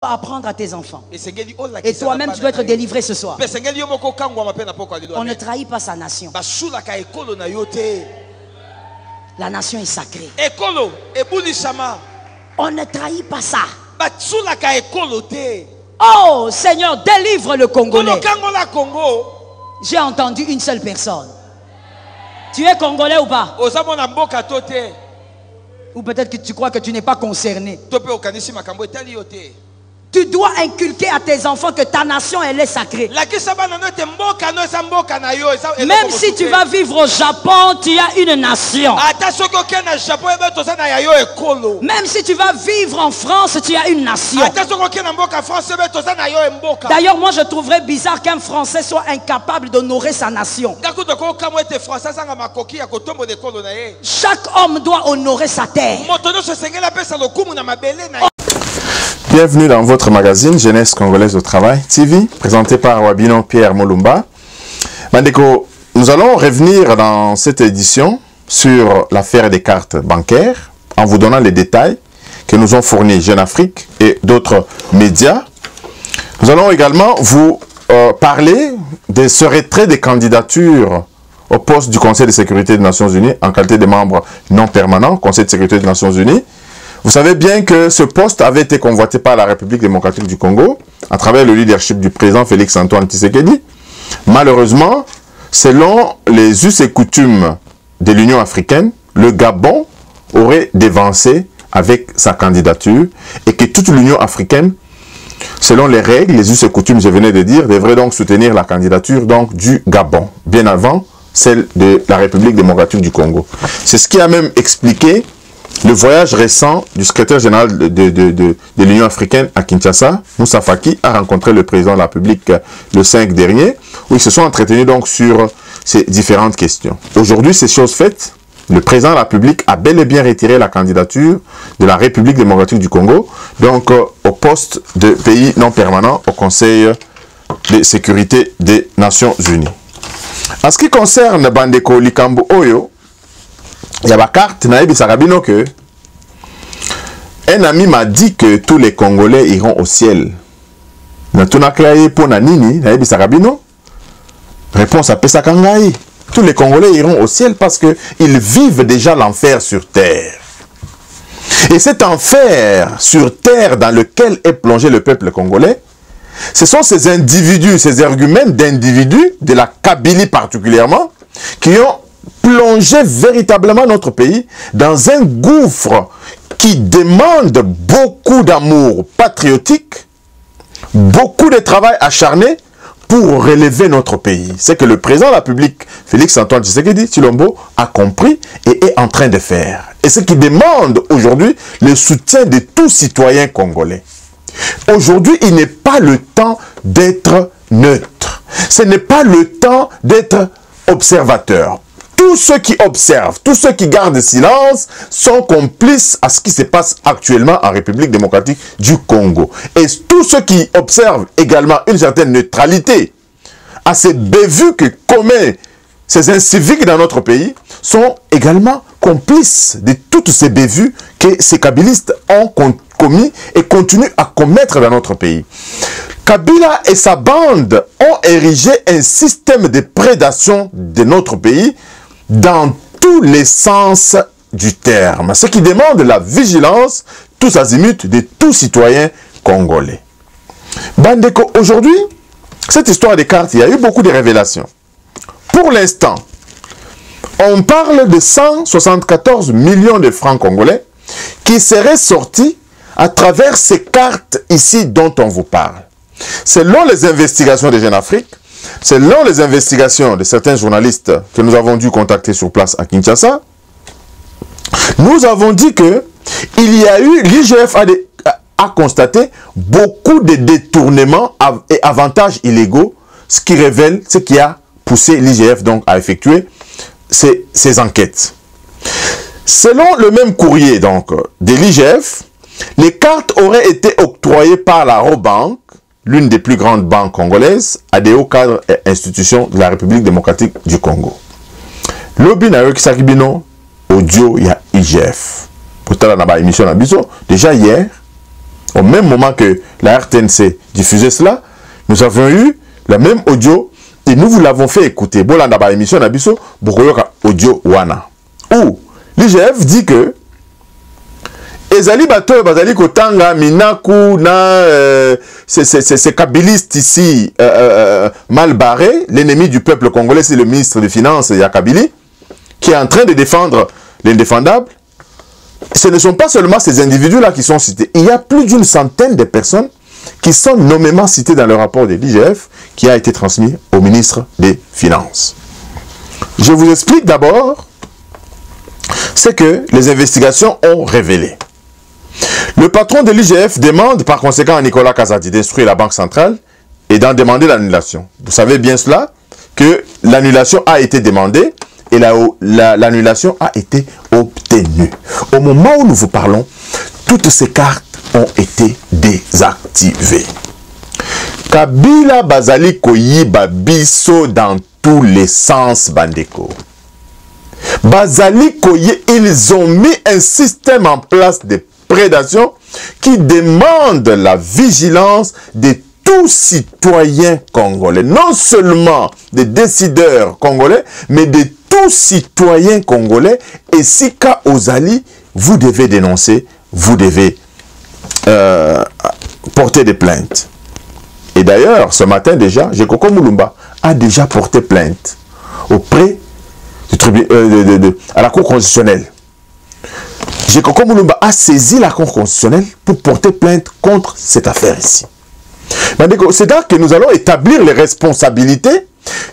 apprendre à tes enfants. Et toi-même, tu dois être délivré ce soir. On ne trahit pas sa nation. La nation est sacrée. On ne trahit pas ça. Oh Seigneur, délivre le Congolais. J'ai entendu une seule personne. Tu es Congolais ou pas? Ou peut-être que tu crois que tu n'es pas concerné. Tu dois inculquer à tes enfants que ta nation, elle est sacrée. Même si tu vas vivre au Japon, tu as une nation. Même si tu vas vivre en France, tu as une nation. D'ailleurs, moi je trouverais bizarre qu'un Français soit incapable d'honorer sa nation. Chaque homme doit honorer sa terre. Bienvenue dans votre magazine Jeunesse Congolaise au Travail TV, présenté par Wabino Pierre Molumba. Mandeko, nous allons revenir dans cette édition sur l'affaire des cartes bancaires en vous donnant les détails que nous ont fournis Jeune Afrique et d'autres médias. Nous allons également vous parler de ce retrait des candidatures au poste du Conseil de sécurité des Nations Unies en qualité de membre non permanent au Conseil de sécurité des Nations Unies. Vous savez bien que ce poste avait été convoité par la République démocratique du Congo à travers le leadership du président Félix-Antoine Tshisekedi. Malheureusement, selon les us et coutumes de l'Union africaine, le Gabon aurait dévancé avec sa candidature et que toute l'Union africaine, selon les règles, les us et coutumes, je venais de dire, devrait donc soutenir la candidature donc, du Gabon, bien avant celle de la République démocratique du Congo. C'est ce qui a même expliqué le voyage récent du secrétaire général de l'Union africaine à Kinshasa, Moussa Faki, a rencontré le président de la République le 5 dernier, où ils se sont entretenus donc sur ces différentes questions. Aujourd'hui, c'est chose faite. Le président de la République a bel et bien retiré la candidature de la République démocratique du Congo, donc au poste de pays non permanent au Conseil de sécurité des Nations Unies. En ce qui concerne Bandeko Likambo Oyo, il y a ma carte, que un ami m'a dit que tous les Congolais iront au ciel. Réponse à Pesakangaï. Tous les Congolais iront au ciel parce qu'ils vivent déjà l'enfer sur terre. Et cet enfer sur terre dans lequel est plongé le peuple congolais, ce sont ces individus, ces arguments d'individus, de la Kabylie particulièrement, qui ont plongé véritablement notre pays dans un gouffre qui demande beaucoup d'amour patriotique, beaucoup de travail acharné pour relever notre pays. C'est que le président de la République, Félix-Antoine Tshisekedi Tshilombo, a compris et est en train de faire. Et ce qui demande aujourd'hui le soutien de tous citoyens congolais. Aujourd'hui, il n'est pas le temps d'être neutre. Ce n'est pas le temps d'être observateur. Tous ceux qui observent, tous ceux qui gardent silence sont complices à ce qui se passe actuellement en République démocratique du Congo. Et tous ceux qui observent également une certaine neutralité à ces bévues que commettent ces inciviques dans notre pays sont également complices de toutes ces bévues que ces kabylistes ont commis et continuent à commettre dans notre pays. Kabila et sa bande ont érigé un système de prédation de notre pays dans tous les sens du terme, ce qui demande la vigilance tous azimuts de tous citoyens congolais. Bandeko, aujourd'hui, cette histoire des cartes, il y a eu beaucoup de révélations. Pour l'instant, on parle de 174 millions de francs congolais qui seraient sortis à travers ces cartes ici dont on vous parle. Selon les investigations de Jeune Afrique, selon les investigations de certains journalistes que nous avons dû contacter sur place à Kinshasa, nous avons dit que il y a eu, l'IGF a constaté beaucoup de détournements et avantages illégaux, ce qui révèle ce qui a poussé l'IGF donc à effectuer ces enquêtes. Selon le même courrier donc de l'IGF, les cartes auraient été octroyées par la Robank, l'une des plus grandes banques congolaises, à des hauts cadres et institutions de la République démocratique du Congo. Lobi na yoki sakibino audio ya IGF. Pour la émission Nabiso, déjà hier, Au même moment que la RTNC diffusait cela, nous avons eu le même audio et nous vous l'avons fait écouter. Bon, là, dans l'émission Nabiso, audio wana. Où l'IGF dit que Ezali Bato, Bazali Kotanga, Minaku, ces kabilistes ici, mal barrés, l'ennemi du peuple congolais, c'est le ministre des Finances, Yakabili, qui est en train de défendre l'indéfendable. Ce ne sont pas seulement ces individus-là qui sont cités. Il y a plus d'une centaine de personnes qui sont nommément citées dans le rapport de l'IGF qui a été transmis au ministre des Finances. Je vous explique d'abord ce que les investigations ont révélé. Le patron de l'IGF demande par conséquent à Nicolas Kazadi d'instruire la Banque centrale et d'en demander l'annulation. Vous savez bien cela, que l'annulation a été demandée et l'annulation a été obtenue. Au moment où nous vous parlons, toutes ces cartes ont été désactivées. Kabila Bazali Koyiba Biso dans tous les sens, Bandeko. Bazali Koye, ils ont mis un système en place de prédation qui demande la vigilance de tous citoyens congolais. Non seulement des décideurs congolais, mais de tous citoyens congolais. Et si cas Ozali, vous devez dénoncer, vous devez porter des plaintes. Et d'ailleurs, ce matin déjà, Jekoko Mulumba a déjà porté plainte auprès du à la Cour constitutionnelle. Jekoko Mulumba a saisi la Cour constitutionnelle pour porter plainte contre cette affaire ici. C'est là que nous allons établir les responsabilités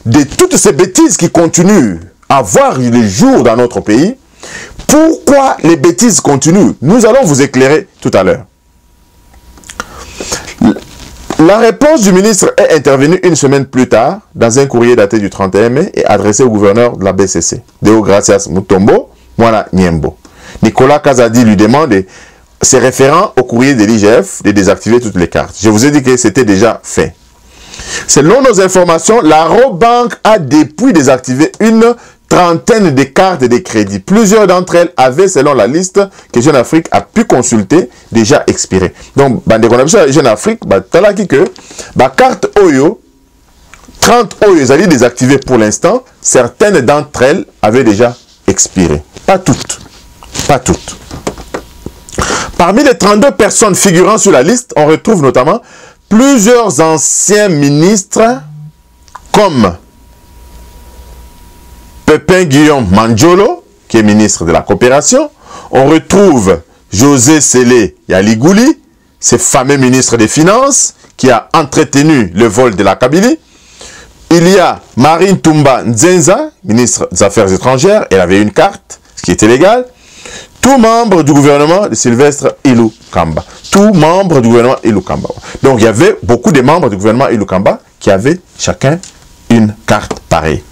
de toutes ces bêtises qui continuent à voir le jour dans notre pays. Pourquoi les bêtises continuent? Nous allons vous éclairer tout à l'heure. La réponse du ministre est intervenue une semaine plus tard dans un courrier daté du 31 mai et adressé au gouverneur de la BCC, Deogracias Mutombo, Mwana Niembo. Nicolas Kazadi lui demande, c'est référent au courrier de l'IGF, de désactiver toutes les cartes. Je vous ai dit que c'était déjà fait. Selon nos informations, la Robank a depuis désactivé une trentaine de cartes de crédit. Plusieurs d'entre elles avaient, selon la liste que Jeune Afrique a pu consulter, déjà expiré. Donc, Jeune Afrique, talaki que, carte Oyo, 30 Oyo, ils allaient désactiver pour l'instant. Certaines d'entre elles avaient déjà expiré. Pas toutes. Pas toutes. Parmi les 32 personnes figurant sur la liste, on retrouve notamment plusieurs anciens ministres comme Pépin Guillaume Manjolo, qui est ministre de la Coopération. On retrouve José Sélé Yaligouli, ce fameux ministre des Finances, qui a entretenu le vol de la Kabylie. Il y a Marine Toumba Nzenza, ministre des Affaires étrangères, elle avait une carte, ce qui était légal. Tout membre du gouvernement de Sylvestre Ilou Kamba. Tout membre du gouvernement Ilou Kamba. Donc il y avait beaucoup de membres du gouvernement Ilou Kamba qui avaient chacun une carte pareille.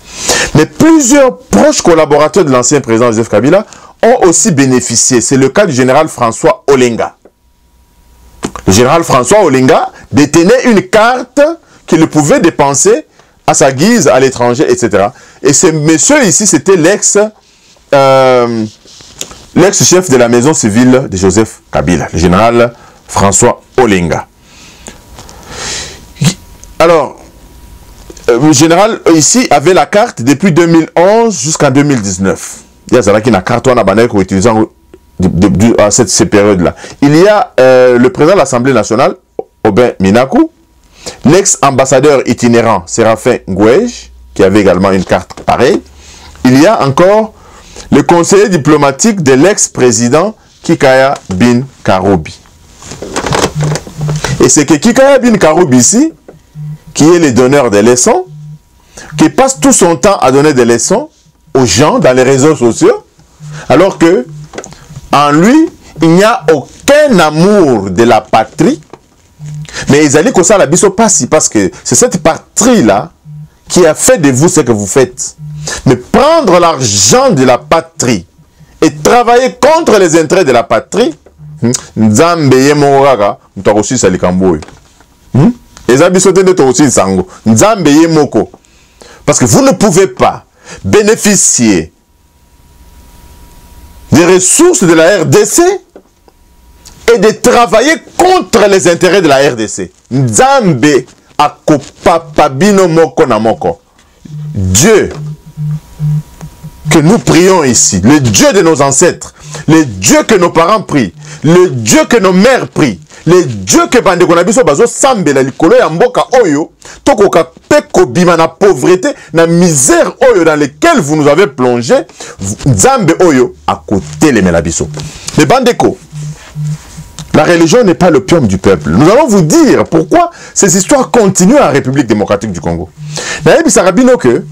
Mais plusieurs proches collaborateurs de l'ancien président Joseph Kabila ont aussi bénéficié. C'est le cas du général François Olenga. Le général François Olenga détenait une carte qu'il pouvait dépenser à sa guise à l'étranger, etc. Et ce monsieur ici, c'était l'ex-chef de la maison civile de Joseph Kabila, le général François Olenga. Alors, le général ici avait la carte depuis 2011 jusqu'en 2019. Il y a une carte qu'on utilise à cette période-là. Il y a le président de l'Assemblée nationale, Aubin Minaku, l'ex-ambassadeur itinérant Séraphin Ngouej, qui avait également une carte pareille. Il y a encore le conseiller diplomatique de l'ex-président Kikaya Bin Karoubi. Et c'est que Kikaya Bin Karoubi ici, qui est le donneur des leçons, qui passe tout son temps à donner des leçons aux gens dans les réseaux sociaux, alors que en lui, il n'y a aucun amour de la patrie. Mais ils allaient comme ça la biso passi, parce que c'est cette patrie-là qui a fait de vous ce que vous faites. Mais prendre l'argent de la patrie et travailler contre les intérêts de la patrie, Nzambe Yemoraga, nous aussi salikamboy. Parce que vous ne pouvez pas bénéficier des ressources de la RDC et de travailler contre les intérêts de la RDC. Nzambe akopapa bino moko na moko. Dieu que nous prions ici, le Dieu de nos ancêtres, le Dieu que nos parents prient, le Dieu que nos mères prient, le Dieu que bandeko na biso bazo sambela likolo ya mboka oyo, tokoka peko bima na pauvreté, na misère oyo dans lequel vous nous avez plongé, Nzambe oyo à côté les melabiso. Mais bandeko, la religion n'est pas l'opium du peuple. Nous allons vous dire pourquoi ces histoires continuent en République démocratique du Congo. Nayebi sarabino que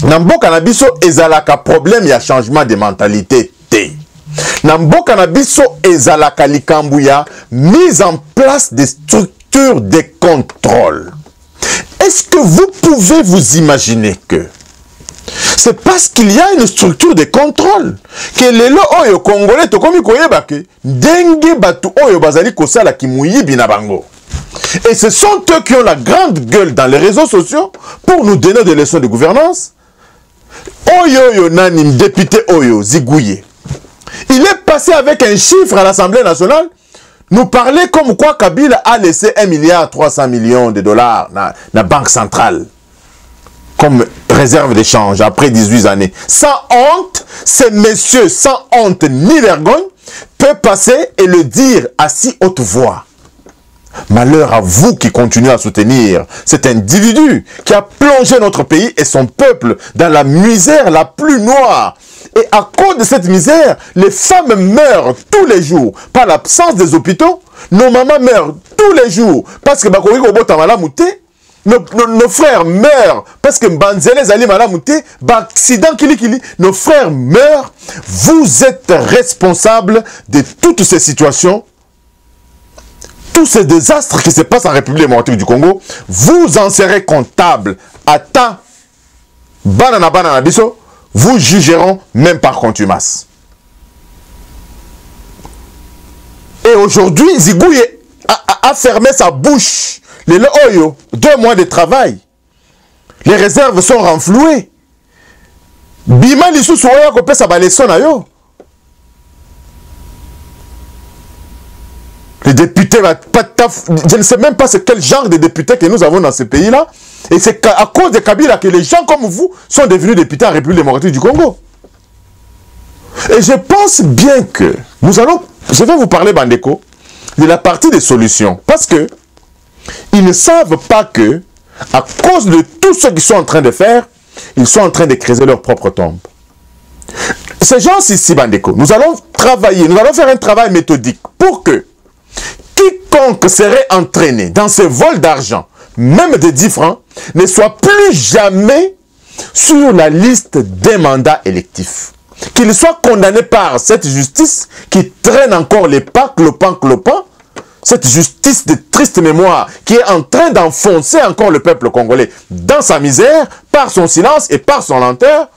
Namboka na biso ezalaka problème ya changement de mentalité te. Namboka na biso ezalaka likambu ya mise en place des structures de contrôle. Est-ce que vous pouvez vous imaginer que c'est parce qu'il y a une structure de contrôle que lelo oyo congolais to komi koyeba ke ndenge batu oyo bazali kosala kimuyibi na bango. Et ce sont eux qui ont la grande gueule dans les réseaux sociaux pour nous donner des leçons de gouvernance. Oyo nani député Oyo Zigouye. Il est passé avec un chiffre à l'Assemblée nationale, nous parlait comme quoi Kabila a laissé 1,3 milliard de dollars dans la banque centrale comme réserve d'échange après 18 années. Sans honte, ces messieurs sans honte ni vergogne peuvent passer et le dire à si haute voix. Malheur à vous qui continuez à soutenir cet individu qui a plongé notre pays et son peuple dans la misère la plus noire. Et à cause de cette misère, les femmes meurent tous les jours par l'absence des hôpitaux. Nos mamans meurent tous les jours parce que nos frères meurent parce que Banzele Zali Malamouté, accident Kili. Nos frères meurent. Vous êtes responsables de toutes ces situations. Tous ces désastres qui se passent en République démocratique du Congo, vous en serez comptable. Attends, banana biso, vous jugeront même par contumace. Et aujourd'hui, Zigouye a fermé sa bouche. Les Oyo, 2 mois de travail. Les réserves sont renflouées. Bima lisu soya kopé sa baleson na yo. Les députés, je ne sais même pas c'est quel genre de députés que nous avons dans ce pays-là. Et c'est à cause de Kabila que les gens comme vous sont devenus députés en République démocratique du Congo. Et je pense bien que nous allons, je vais vous parler, Bandeko, de la partie des solutions. Parce que ils ne savent pas que, à cause de tout ce qu'ils sont en train de faire, ils sont en train de creuser leur propre tombe. Ces gens ici, Bandeko, nous allons travailler, nous allons faire un travail méthodique pour que quiconque serait entraîné dans ce vol d'argent, même de 10 francs, ne soit plus jamais sur la liste des mandats électifs. Qu'il soit condamné par cette justice qui traîne encore les pas, clopin, cette justice de triste mémoire qui est en train d'enfoncer encore le peuple congolais dans sa misère, par son silence et par son lenteur.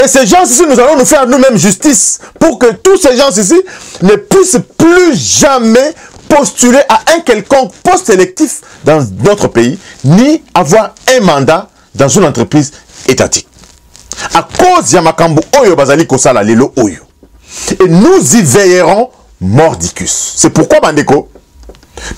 Et ces gens ici, nous allons nous faire nous-mêmes justice pour que tous ces gens ici ne puissent plus jamais postuler à un quelconque poste électif dans notre pays, ni avoir un mandat dans une entreprise étatique. À cause de Makambu Oyo Bazali Kosala Lelo Oyo. Et nous y veillerons mordicus. C'est pourquoi, Bandeko,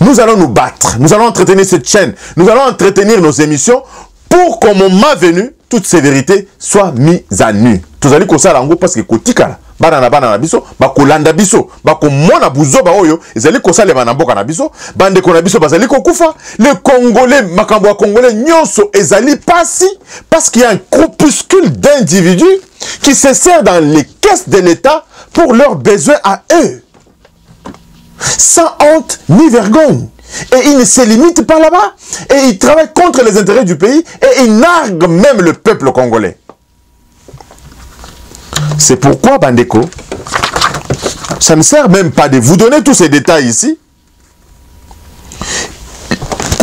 nous allons nous battre, nous allons entretenir cette chaîne, nous allons entretenir nos émissions pour qu'au moment venu, toutes ces vérités soient mises à nu. Tous allez kosala lango parce que kotika banana biso, bakolanda biso, bakomona buzoba oyo, ezali kosala banamboka na biso, bande kona biso bazali kokufa, le Congolais, makambo ya Congolais nyonso ezali pasi parce qu'il y a un groupuscule d'individus qui se servent dans les caisses de l'État pour leurs besoins à eux. Sans honte ni vergogne. Et ils ne se limitent pas là-bas. Et ils travaillent contre les intérêts du pays. Et ils narguent même le peuple congolais. C'est pourquoi, Bandeko, ça ne sert même pas de vous donner tous ces détails ici.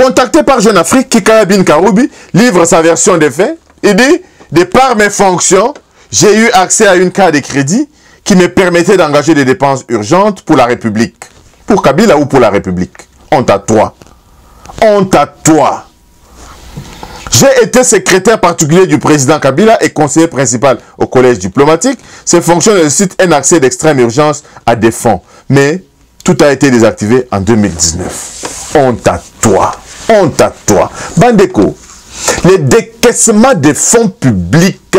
Contacté par Jeune Afrique, Kikaya Bin Karoubi livre sa version des faits. Il dit, de par mes fonctions, j'ai eu accès à une carte de crédit qui me permettait d'engager des dépenses urgentes pour la République. Pour Kabila ou pour la République. Honte à toi. Honte à toi. J'ai été secrétaire particulier du président Kabila et conseiller principal au collège diplomatique. Ces fonctions nécessitent un accès d'extrême urgence à des fonds. Mais tout a été désactivé en 2019. Honte à toi. Honte à toi. Bandeko, les décaissements des fonds publics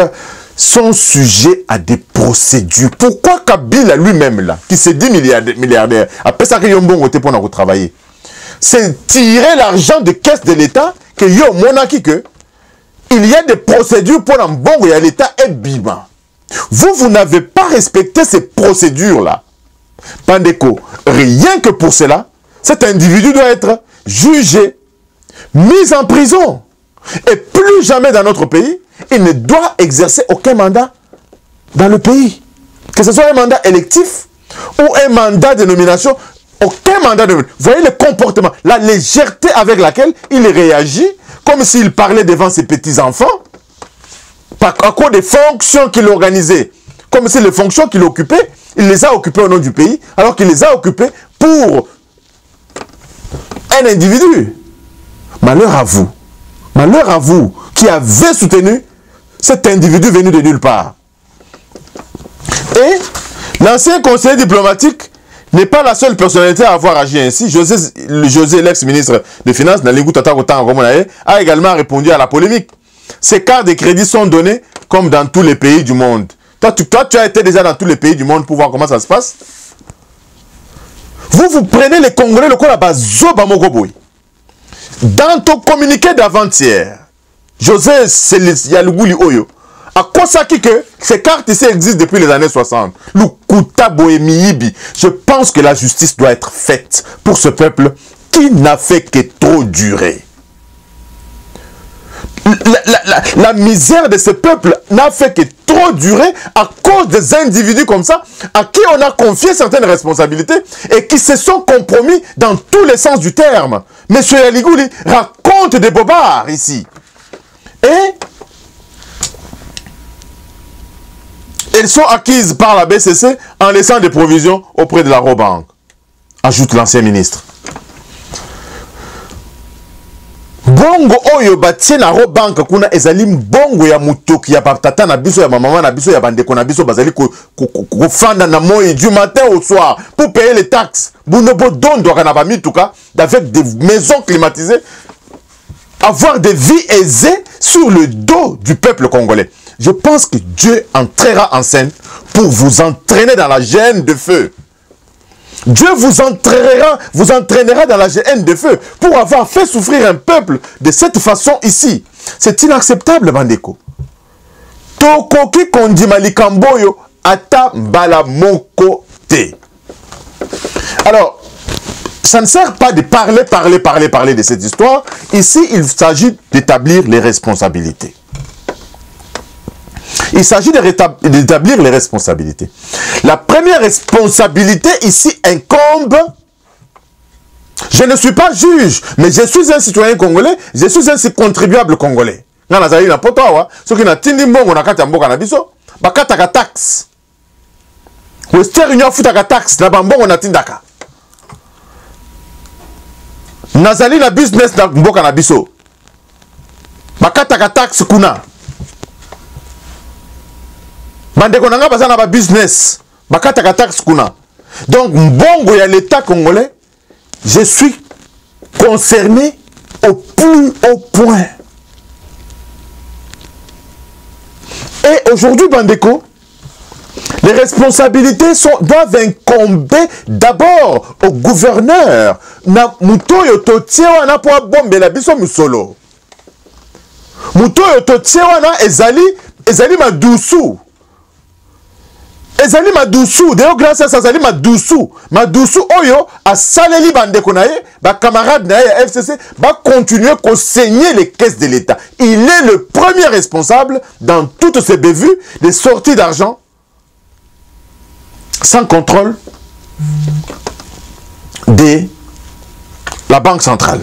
sont sujets à des procédures. Pourquoi Kabila lui-même, là, qui s'est dit milliardaire, après ça, qu'il y a un bon côté pour travailler, c'est tirer l'argent de caisse de l'État, que yo monaki que il y a des procédures pour un bon et l'État est bima. Vous n'avez pas respecté ces procédures-là. Bandeko, rien que pour cela, cet individu doit être jugé, mis en prison. Et plus jamais dans notre pays, il ne doit exercer aucun mandat dans le pays. Que ce soit un mandat électif ou un mandat de nomination, aucun mandat de nomination. Vous voyez le comportement, la légèreté avec laquelle il réagit, comme s'il parlait devant ses petits-enfants, à cause des fonctions qu'il organisait, comme si les fonctions qu'il occupait, il les a occupées au nom du pays, alors qu'il les a occupées pour un individu. Malheur à vous qui avez soutenu cet individu venu de nulle part. Et l'ancien conseiller diplomatique n'est pas la seule personnalité à avoir agi ainsi. José l'ex-ministre des Finances, a également répondu à la polémique. Ces cartes de crédit sont donnés comme dans tous les pays du monde. Toi, tu as été déjà dans tous les pays du monde pour voir comment ça se passe. Vous prenez les Congolais, le coup là-bas, Zobamogoboy. Dans ton communiqué d'avant-hier, José Yalugouli Oyo, à quoi ça que ces cartes ici existent depuis les années 60. Lukuta Bohemiibi. Je pense que la justice doit être faite pour ce peuple qui n'a fait que trop durer. La misère de ce peuple n'a fait que trop durer à cause des individus comme ça, à qui on a confié certaines responsabilités et qui se sont compromis dans tous les sens du terme. Monsieur Yaligouli raconte des bobards ici. Et elles sont acquises par la BCC en laissant des provisions auprès de la Robank, ajoute l'ancien ministre. Bongo oyo batie na Robank kuna ezalim bongo ya mutoki ya tata na biso ya maman na biso ya bandeko na biso bazali ko fanda na moi du matin au soir pour payer les taxes. Bunobo dondo kana ba mituka avec des maisons climatisées, avoir des vies aisées sur le dos du peuple congolais. Je pense que Dieu entrera en scène pour vous entraîner dans la gêne de feu. Dieu vous entraînera dans la gêne de feu pour avoir fait souffrir un peuple de cette façon ici. C'est inacceptable, Bandeko. Tokoki kondimali kamboyo ata mbala moko te. Alors, ça ne sert pas de parler de cette histoire. Ici, il s'agit d'établir les responsabilités. Il s'agit d'établir les responsabilités. La première responsabilité ici incombe. Je ne suis pas juge, mais je suis un citoyen congolais, je suis un contribuable congolais. Ce qui n'a tindi mbongo na kati ya mboka na biso, bakataka taxe. Western Union futaka taxe na bambongo na tindaka. Nazali na business na mboka na biso. Bakataka taxe kuna. Bandeko nanga baza na ba business, bakataka taxe kuna. Donc mbongo ya l'État congolais, je suis concerné au plus haut point. Et aujourd'hui, Bandeko, les responsabilités doivent incomber d'abord au gouverneur. Na mutoyo totiewa na po bombe la biso musolo. Mutoyo totiewa na ezali madusu. Ezali madusu, d'ailleurs grâce à ça, ezali madusu. Madusu oyo a saleli bandeko na ye, ba camarade na ye FCC, va continuer à saigner les caisses de l'État. Il est le premier responsable dans toutes ces bévues des sorties d'argent sans contrôle de la Banque centrale.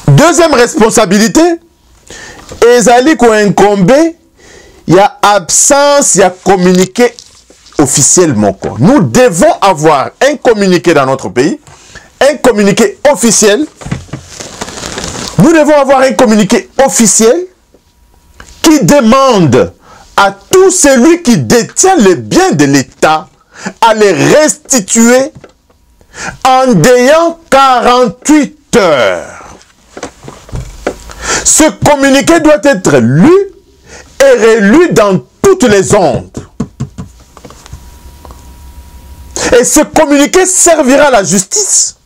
Deuxième responsabilité, ezali ko incomber. Il y a absence, il y a communiqué officiellement. Nous devons avoir un communiqué dans notre pays, un communiqué officiel Nous devons avoir un communiqué officiel qui demande à tout celui qui détient les biens de l'État à les restituer en déant 48 heures. Ce communiqué doit être lu et relu dans toutes les ondes. Et ce communiqué servira à la justice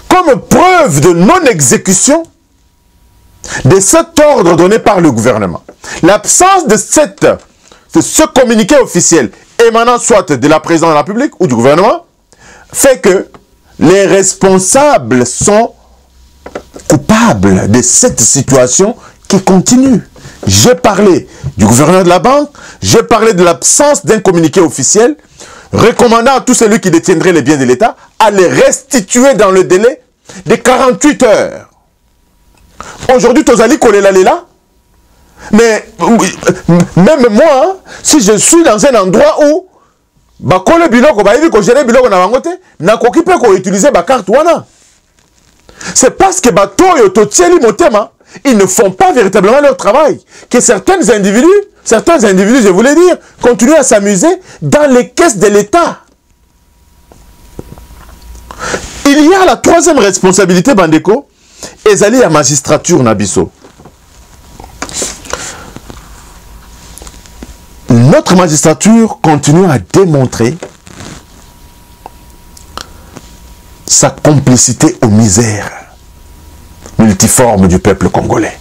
comme preuve de non-exécution de cet ordre donné par le gouvernement. L'absence de ce communiqué officiel émanant soit de la présidence de la République ou du gouvernement fait que les responsables sont coupables de cette situation qui continue. J'ai parlé du gouverneur de la banque, j'ai parlé de l'absence d'un communiqué officiel recommandant à tout celui qui détiendrait les biens de l'État à les restituer dans le délai de 48 heures. Aujourd'hui, Tozali Kolela, mais même moi, si je suis dans un endroit où bakole biloko bayibi ko gérer biloko na bango te nakoki pe ko utiliser ba carte wana, c'est parce que batoyo totieli motema, ils ne font pas véritablement leur travail, que certains individus, je voulais dire, continuent à s'amuser dans les caisses de l'État. Il y a la troisième responsabilité, Bandeko, ezali ya magistrature na biso. Notre magistrature continue à démontrer sa complicité aux misères multiformes du peuple congolais.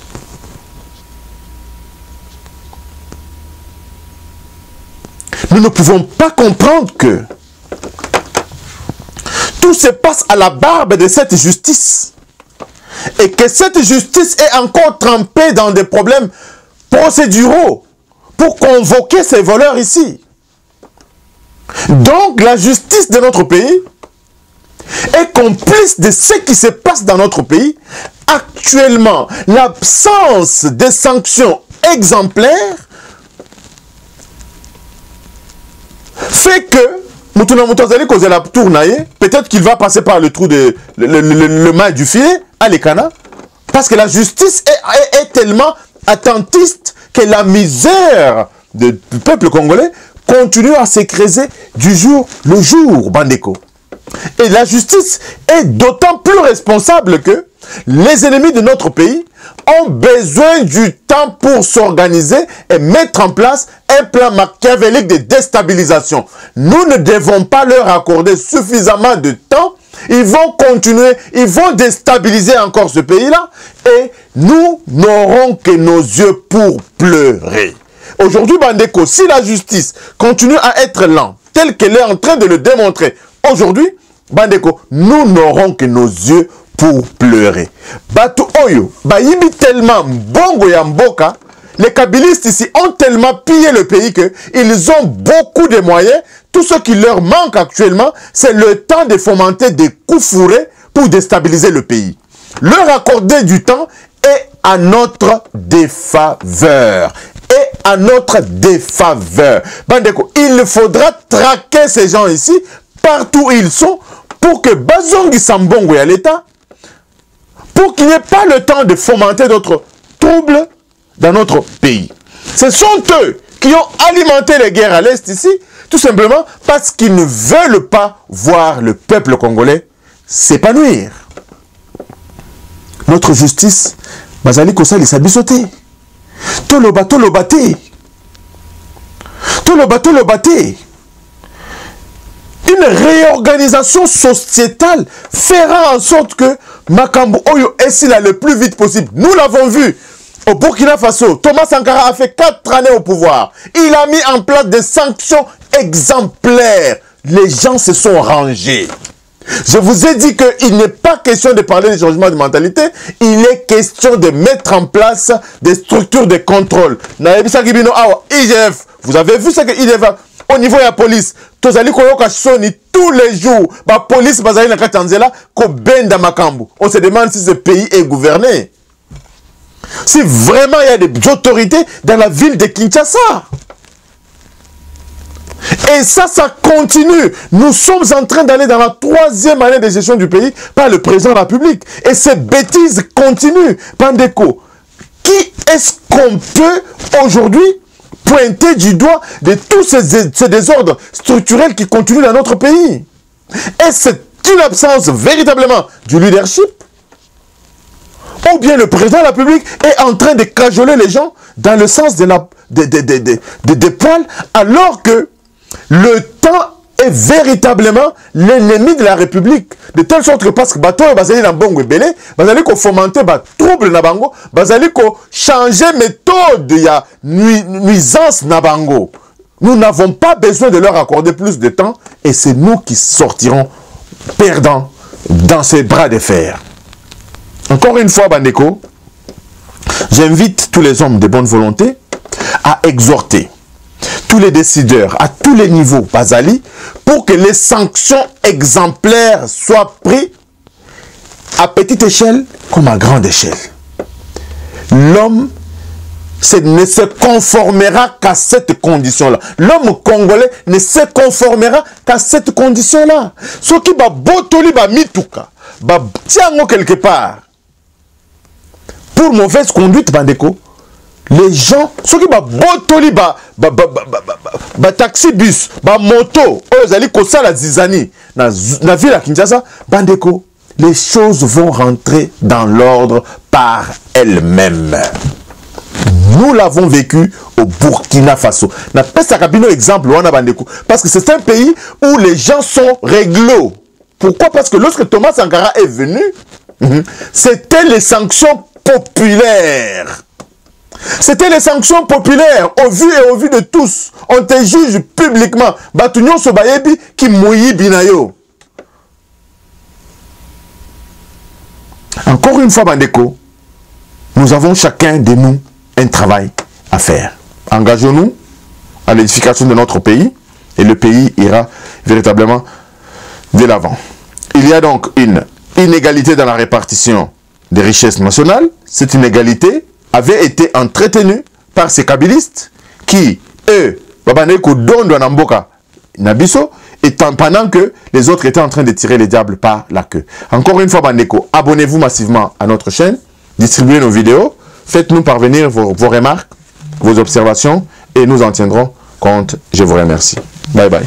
Nous ne pouvons pas comprendre que tout se passe à la barbe de cette justice et que cette justice est encore trempée dans des problèmes procéduraux pour convoquer ces voleurs ici. Donc la justice de notre pays est complice de ce qui se passe dans notre pays. Actuellement, l'absence de sanctions exemplaires fait que peut-être qu'il va passer par le trou de le mal du filet à l'Ekana, parce que la justice est tellement attentiste que la misère du peuple congolais continue à s'écrêser du jour le jour, Bandeko. Et la justice est d'autant plus responsable que les ennemis de notre pays ont besoin du temps pour s'organiser et mettre en place un plan machiavélique de déstabilisation. Nous ne devons pas leur accorder suffisamment de temps. Ils vont continuer, ils vont déstabiliser encore ce pays-là et nous n'aurons que nos yeux pour pleurer. Aujourd'hui, Bandeko, si la justice continue à être lente, telle qu'elle est en train de le démontrer aujourd'hui, Bandeko, nous n'aurons que nos yeux pour pleurer. Batu Oyo, Bayibi tellement bongo ya mboka, les kabylistes ici ont tellement pillé le pays qu'ils ont beaucoup de moyens. Tout ce qui leur manque actuellement, c'est le temps de fomenter des coups fourrés pour déstabiliser le pays. Leur accorder du temps est à notre défaveur. Et à notre défaveur. Bandeko, il faudra traquer ces gens ici, partout où ils sont, pour que Bazongi Sambongo à l'État, pour qu'il n'y ait pas le temps de fomenter d'autres troubles dans notre pays. Ce sont eux qui ont alimenté les guerres à l'Est ici, tout simplement parce qu'ils ne veulent pas voir le peuple congolais s'épanouir. Notre justice, Bazali Kosa Lissabisoté. Toloba. Une réorganisation sociétale fera en sorte que Makambo Oyo est là le plus vite possible. Nous l'avons vu au Burkina Faso. Thomas Sankara a fait 4 années au pouvoir. Il a mis en place des sanctions exemplaires. Les gens se sont rangés. Je vous ai dit qu'il n'est pas question de parler de changement de mentalité, il est question de mettre en place des structures de contrôle. IGF, vous avez vu ce que IGF a au niveau de la police. Tous les jours, la police on se demande si ce pays est gouverné. Si vraiment il y a des autorités dans la ville de Kinshasa. Et ça continue. Nous sommes en train d'aller dans la 3e année de gestion du pays par le président de la République. Et ces bêtises continuent. Bandeko, qui est-ce qu'on peut aujourd'hui pointer du doigt de tous ces désordres structurels qui continuent dans notre pays? Est-ce une absence véritablement du leadership? Ou bien le président de la République est en train de cajoler les gens dans le sens des poils, alors que le temps est véritablement l'ennemi de la République. De telle sorte que parce que bateau bazali na bongo belé, bazali ko fomenter ba trouble na bango, bazali ko changer méthode ya nuisance na bango. Nous n'avons pas besoin de leur accorder plus de temps et c'est nous qui sortirons perdants dans ces bras de fer. Encore une fois, Bandeko, j'invite tous les hommes de bonne volonté à exhorter tous les décideurs à tous les niveaux, Bazali, pour que les sanctions exemplaires soient prises à petite échelle comme à grande échelle. L'homme ne se conformera qu'à cette condition-là. L'homme congolais ne se conformera qu'à cette condition-là. Ce qui va botoli va mituka, va tiango quelque part. Pour mauvaise conduite, Bandeko, les gens, ceux qui va botoli ba taxi bus, ba moto, eux allez kosa la zizani, na ville à Kinshasa, Bandeko, les choses vont rentrer dans l'ordre par elles-mêmes. Nous l'avons vécu au Burkina Faso. Na pesa kabino exemple wana Bandeko, parce que c'est un pays où les gens sont réglo. Pourquoi? Parce que lorsque Thomas Sankara est venu, c'était les sanctions populaires. C'était les sanctions populaires, au vu et au vu de tous. On te juge publiquement. Batunyon Sobayebi qui mouillit binayo. Encore une fois, Bandeko, nous avons chacun de nous un travail à faire. Engageons-nous à l'édification de notre pays et le pays ira véritablement de l'avant. Il y a donc une inégalité dans la répartition des richesses nationales. Cette inégalité avait été entretenue par ces kabylistes qui, eux, pendant que les autres étaient en train de tirer les diables par la queue. Encore une fois, Bandeko, abonnez-vous massivement à notre chaîne, distribuez nos vidéos, faites-nous parvenir vos remarques, vos observations et nous en tiendrons compte. Je vous remercie. Bye bye.